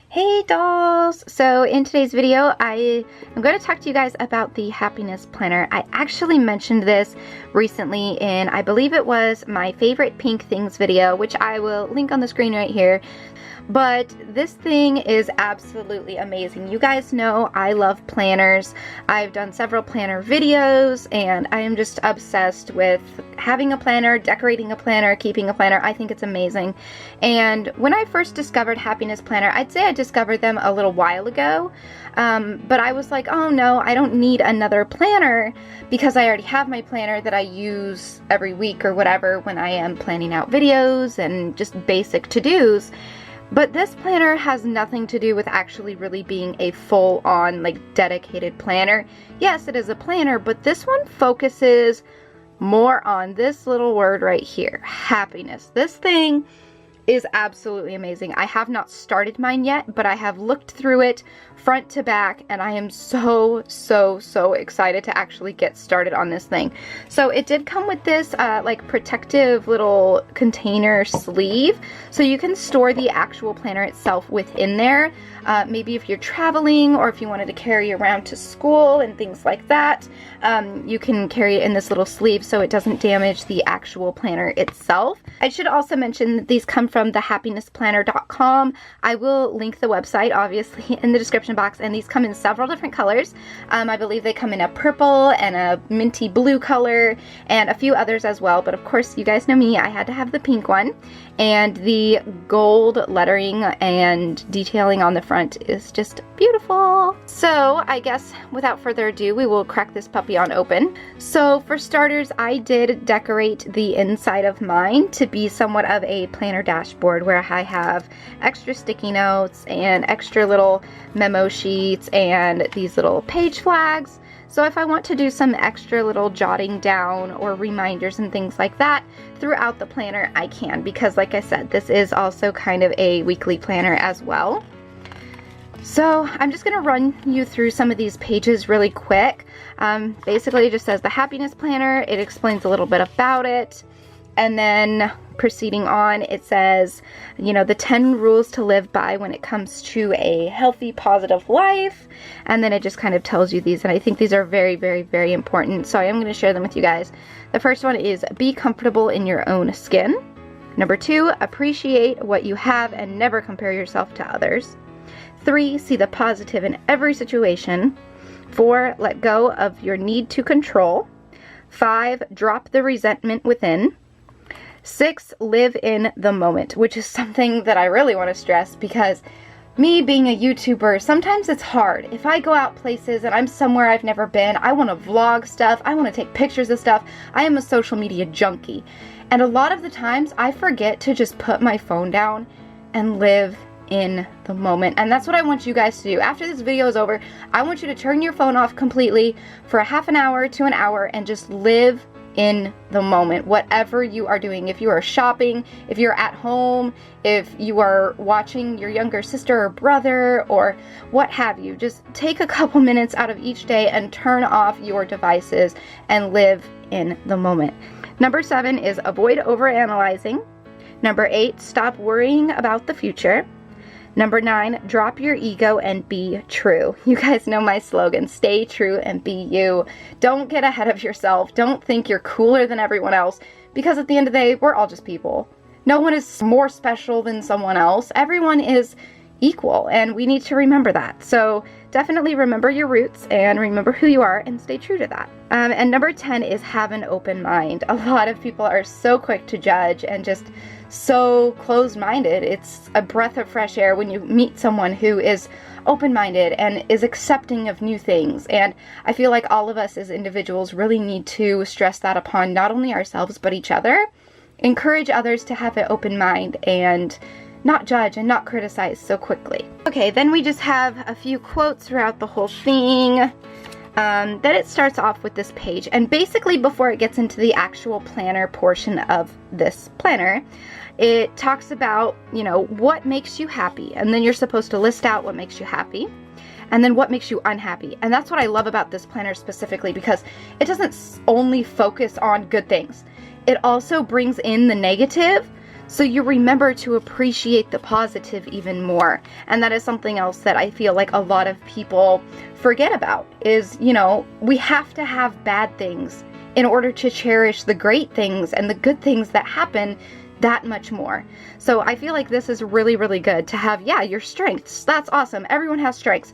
Hey dolls! So in today's video, I am going to talk to you guys about the happiness planner. I actually mentioned this recently in, I believe it was my favorite pink things video, which I will link on the screen right here. But this thing is absolutely amazing. You guys know I love planners. I've done several planner videos and I am just obsessed with having a planner, decorating a planner, keeping a planner. I think it's amazing. And when I first discovered Happiness Planner, I'd say I discovered them a little while ago. But I was like, oh no, I don't need another planner because I already have my planner that I use every week or whatever when I am planning out videos and just basic to-dos. But this planner has nothing to do with actually really being a full-on, like, dedicated planner. Yes, it is a planner, but this one focuses more on this little word right here, happiness. This thing is absolutely amazing. I have not started mine yet, but I have looked through it front to back and I am so excited to actually get started on this thing. So it did come with this like protective little container sleeve, so you can store the actual planner itself within there. Maybe if you're traveling or if you wanted to carry around to school and things like that, you can carry it in this little sleeve so it doesn't damage the actual planner itself. I should also mention that these come from thehappinessplanner.com. I will link the website obviously in the description box, and these come in several different colors. I believe they come in a purple and a minty blue color and a few others as well, but of course you guys know me, I had to have the pink one, and the gold lettering and detailing on the front is just beautiful. So I guess without further ado, we will crack this puppy on open. So for starters, I did decorate the inside of mine to be somewhat of a planner dashboard where I have extra sticky notes and extra little memo sheets and these little page flags. So if I want to do some extra little jotting down or reminders and things like that throughout the planner, I can, because like I said, this is also kind of a weekly planner as well. So I'm just going to run you through some of these pages really quick. Basically it just says the happiness planner, it explains a little bit about it, and then proceeding on, it says, you know, the 10 rules to live by when it comes to a healthy, positive life. And then it just kind of tells you these, and I think these are very important, so I am going to share them with you guys. The first one is be comfortable in your own skin. Number 2, appreciate what you have and never compare yourself to others. 3, see the positive in every situation. 4, let go of your need to control. 5, drop the resentment within. 6, live in the moment, which is something that I really want to stress, because me being a YouTuber, sometimes it's hard. If I go out places and I'm somewhere I've never been, I want to vlog stuff, I want to take pictures of stuff. I am a social media junkie. And a lot of the times I forget to just put my phone down and live in the moment. And that's what I want you guys to do. After this video is over, I want you to turn your phone off completely for a half an hour to an hour and just live in the moment, whatever you are doing. If you are shopping, if you're at home, if you are watching your younger sister or brother or what have you, just take a couple minutes out of each day and turn off your devices and live in the moment. Number 7 is avoid overanalyzing. Number 8, stop worrying about the future. Number 9, drop your ego and be true. You guys know my slogan, stay true and be you. Don't get ahead of yourself. Don't think you're cooler than everyone else, because at the end of the day, we're all just people. No one is more special than someone else. Everyone is equal, and we need to remember that. So definitely remember your roots and remember who you are and stay true to that. And number 10 is have an open mind. A lot of people are so quick to judge and just so closed-minded. It's a breath of fresh air when you meet someone who is open-minded and is accepting of new things. And I feel like all of us as individuals really need to stress that upon not only ourselves but each other. Encourage others to have an open mind and not judge and not criticize so quickly. Okay, then we just have a few quotes throughout the whole thing. Then it starts off with this page, and basically before it gets into the actual planner portion of this planner, it talks about, you know, what makes you happy, and then you're supposed to list out what makes you happy, and then what makes you unhappy. And that's what I love about this planner specifically, because it doesn't only focus on good things. It also brings in the negative, So you remember to appreciate the positive even more. And that is something else that I feel like a lot of people forget about is, you know, we have to have bad things in order to cherish the great things and the good things that happen that much more. So I feel like this is really, really good to have, yeah, your strengths. That's awesome. Everyone has strengths.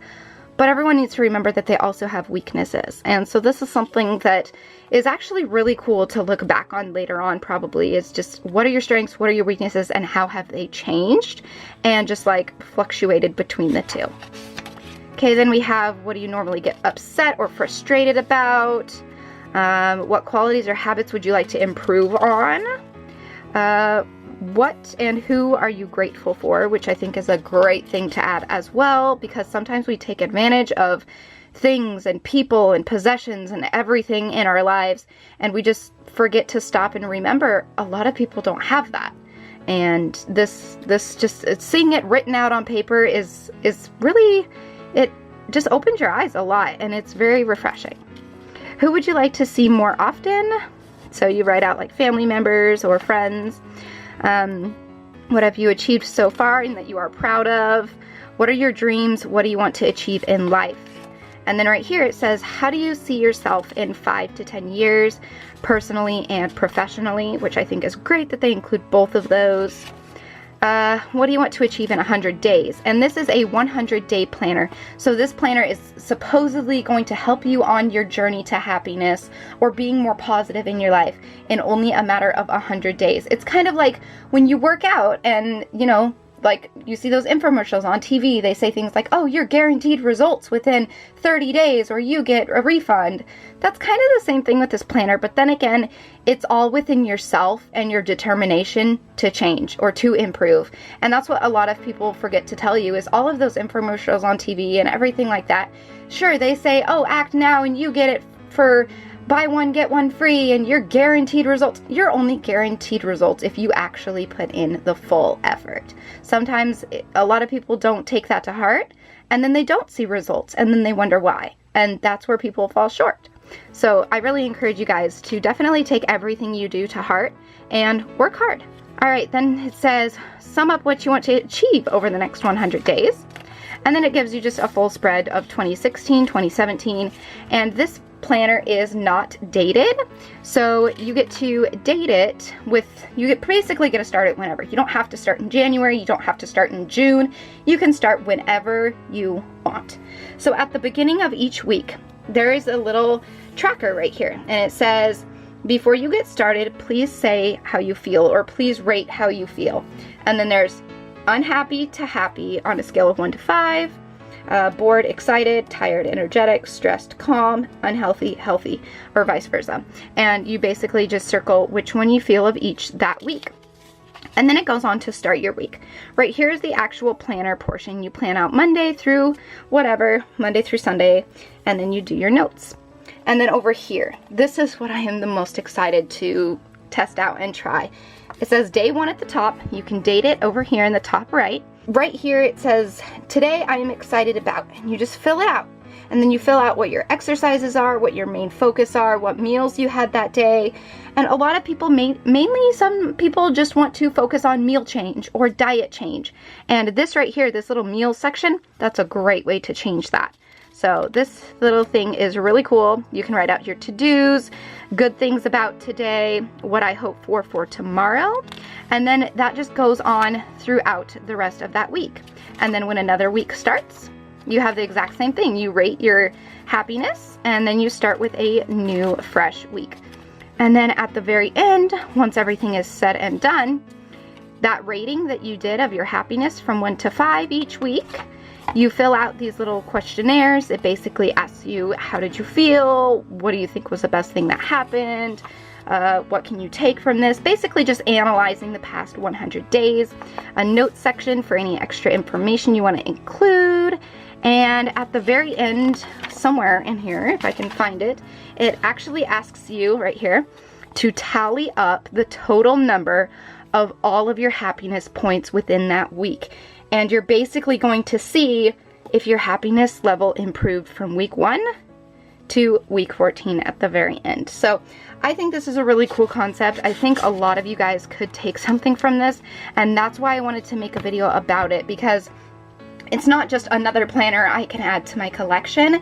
But everyone needs to remember that they also have weaknesses. And so this is something that is actually really cool to look back on later on, probably, is just what are your strengths, what are your weaknesses, and how have they changed and just like fluctuated between the two. Okay, then we have what do you normally get upset or frustrated about? What qualities or habits would you like to improve on? What and who are you grateful for, which I think is a great thing to add as well, because sometimes we take advantage of things and people and possessions and everything in our lives, and we just forget to stop and remember a lot of people don't have that. And this just seeing it written out on paper is really, it just opens your eyes a lot, and it's very refreshing. Who would you like to see more often? So you write out like family members or friends. What have you achieved so far and that you are proud of? What are your dreams? What do you want to achieve in life? And then right here it says, how do you see yourself in 5 to 10 years, personally and professionally, which I think is great that they include both of those. What do you want to achieve in 100 days? And this is a 100-day planner. So this planner is supposedly going to help you on your journey to happiness or being more positive in your life in only a matter of 100 days. It's kind of like when you work out and, you know, like you see those infomercials on TV, they say things like, oh, you're guaranteed results within 30 days or you get a refund. That's kind of the same thing with this planner, but then again, it's all within yourself and your determination to change or to improve. And that's what a lot of people forget to tell you is all of those infomercials on TV and everything like that. Sure, they say, oh, act now and you get it for buy one, get one free, and you're guaranteed results. You're only guaranteed results if you actually put in the full effort. Sometimes a lot of people don't take that to heart, and then they don't see results, and then they wonder why. And that's where people fall short. So I really encourage you guys to definitely take everything you do to heart and work hard. All right, then it says, sum up what you want to achieve over the next 100 days. And then it gives you just a full spread of 2016, 2017, and this planner is not dated, so you get to date it with, basically get to start it whenever. You don't have to start in January, you don't have to start in June, you can start whenever you want. So at the beginning of each week, there is a little tracker right here, and it says, before you get started, please say how you feel, or please rate how you feel. And then there's unhappy to happy on a scale of 1 to 5, bored, excited, tired, energetic, stressed, calm, unhealthy, healthy, or vice versa. And you basically just circle which one you feel of each that week. And then it goes on to start your week. Right here is the actual planner portion. You plan out Monday through whatever, Monday through Sunday, and then you do your notes. And then over here, this is what I am the most excited to test out and try. It says day 1 at the top. You can date it over here in the top right. Right here it says, today I am excited about, and you just fill it out. And then you fill out what your exercises are, what your main focus are, what meals you had that day. And a lot of people, mainly some people just want to focus on meal change or diet change. And this right here, this little meal section, that's a great way to change that. So this little thing is really cool. You can write out your to-dos, good things about today, what I hope for tomorrow. And then that just goes on throughout the rest of that week. And then when another week starts, you have the exact same thing. You rate your happiness, and then you start with a new, fresh week. And then at the very end, once everything is said and done, that rating that you did of your happiness from 1 to 5 each week, you fill out these little questionnaires. It basically asks you, how did you feel? What do you think was the best thing that happened? What can you take from this? Basically just analyzing the past 100 days. A notes section for any extra information you want to include. And at the very end, somewhere in here, if I can find it, it actually asks you right here to tally up the total number of all of your happiness points within that week. And you're basically going to see if your happiness level improved from week 1 to week 14 at the very end. So I think this is a really cool concept. I think a lot of you guys could take something from this, and that's why I wanted to make a video about it, because it's not just another planner I can add to my collection.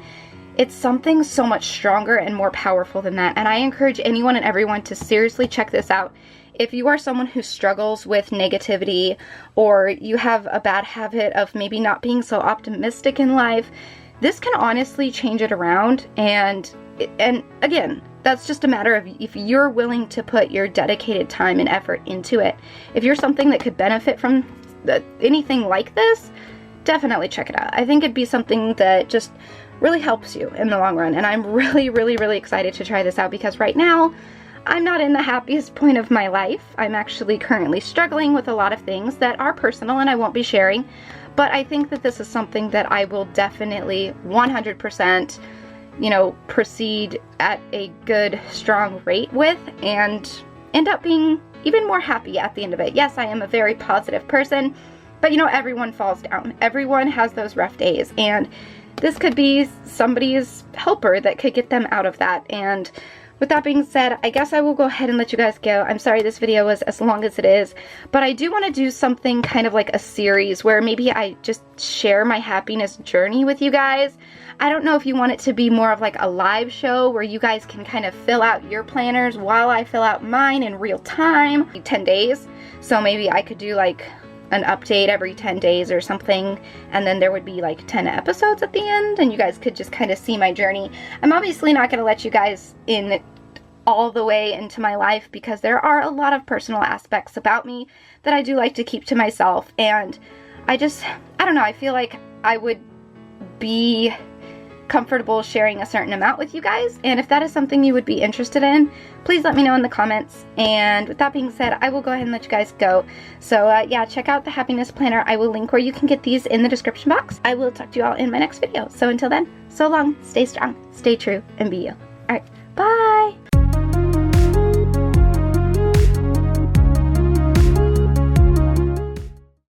It's something so much stronger and more powerful than that, and I encourage anyone and everyone to seriously check this out. If you are someone who struggles with negativity, or you have a bad habit of maybe not being so optimistic in life, this can honestly change it around. And again, that's just a matter of if you're willing to put your dedicated time and effort into it. If you're something that could benefit from anything like this, definitely check it out. I think it'd be something that just really helps you in the long run, and I'm really excited to try this out, because right now I'm not in the happiest point of my life. I'm actually currently struggling with a lot of things that are personal and I won't be sharing, but I think that this is something that I will definitely 100%, you know, proceed at a good, strong rate with, and end up being even more happy at the end of it. Yes, I am a very positive person, but you know, everyone falls down. Everyone has those rough days, and this could be somebody's helper that could get them out of that. And with that being said, I guess I will go ahead and let you guys go. I'm sorry this video was as long as it is, but I do want to do something kind of like a series where maybe I just share my happiness journey with you guys. I don't know if you want it to be more of like a live show where you guys can kind of fill out your planners while I fill out mine in real time. 10 days. So maybe I could do like an update every 10 days or something, and then there would be like 10 episodes at the end, and you guys could just kind of see my journey. I'm obviously not going to let you guys in all the way into my life, because there are a lot of personal aspects about me that I do like to keep to myself, and I don't know, I feel like I would be comfortable sharing a certain amount with you guys, and if that is something you would be interested in, please let me know in the comments. And with that being said, I will go ahead and let you guys go. So yeah, check out the happiness planner. I will link where you can get these in the description box. I will talk to you all in my next video. So until then, so long, stay strong, stay true, and be you.